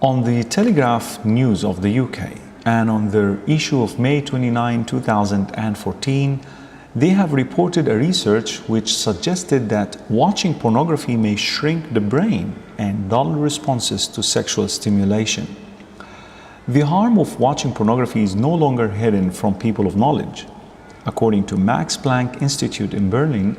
On the Telegraph News of the UK and on their issue of May 29, 2014, they have reported a research which suggested that watching pornography may shrink the brain and dull responses to sexual stimulation. The harm of watching pornography is no longer hidden from people of knowledge. According to Max Planck Institute in Berlin,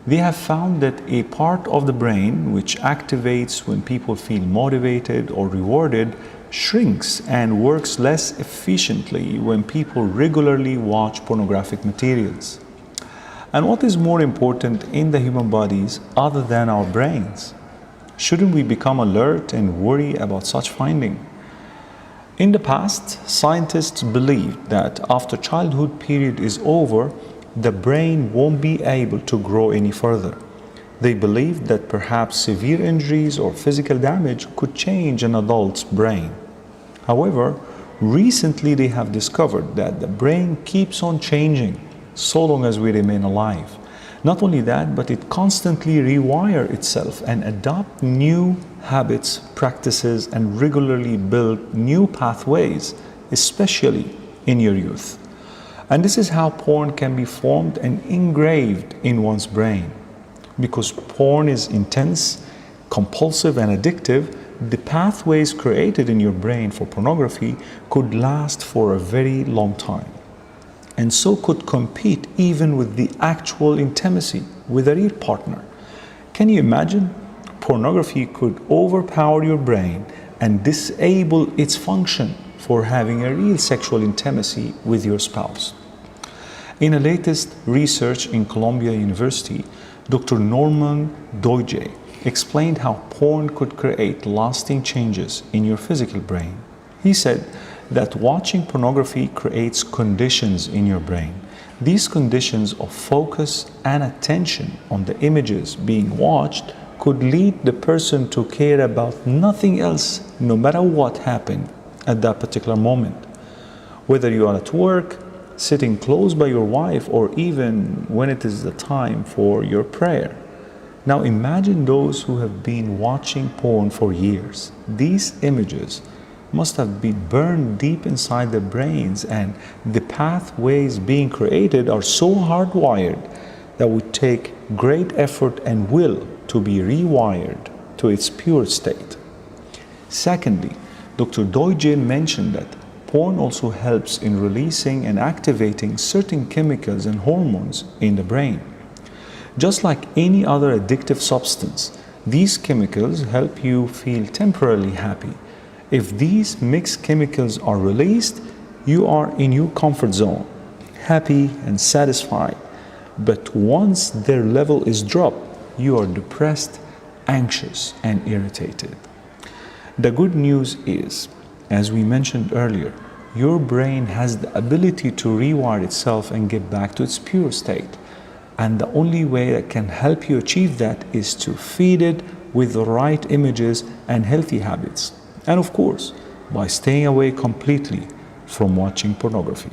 they have found that a part of the brain which activates when people feel motivated or rewarded shrinks and works less efficiently when people regularly watch pornographic materials. And what is more important in the human bodies other than our brains? Shouldn't we become alert and worry about such finding? In the past, scientists believed that after childhood period is over, the brain won't be able to grow any further. They believed that perhaps severe injuries or physical damage could change an adult's brain. However, recently they have discovered that the brain keeps on changing so long as we remain alive. Not only that, but it constantly rewires itself and adopts new habits, practices, and regularly build new pathways, especially in your youth. And this is how porn can be formed and engraved in one's brain. Because porn is intense, compulsive, and addictive, the pathways created in your brain for pornography could last for a very long time. And so could compete even with the actual intimacy with a real partner. Can you imagine? Pornography could overpower your brain and disable its function for having a real sexual intimacy with your spouse. In a latest research in Columbia University, Dr. Norman Doidge explained how porn could create lasting changes in your physical brain. He said that watching pornography creates conditions in your brain. These conditions of focus and attention on the images being watched could lead the person to care about nothing else, no matter what happened at that particular moment. Whether you are at work, sitting close by your wife, or even when it is the time for your prayer. Now imagine those who have been watching porn for years. These images must have been burned deep inside their brains, and the pathways being created are so hardwired that would take great effort and will to be rewired to its pure state. Secondly, Dr. Doidge mentioned that porn also helps in releasing and activating certain chemicals and hormones in the brain. Just like any other addictive substance, these chemicals help you feel temporarily happy. If these mixed chemicals are released, you are in your comfort zone, happy and satisfied. But once their level is dropped, you are depressed, anxious, and irritated. The good news is, as we mentioned earlier, your brain has the ability to rewire itself and get back to its pure state. And the only way that can help you achieve that is to feed it with the right images and healthy habits. And of course, by staying away completely from watching pornography.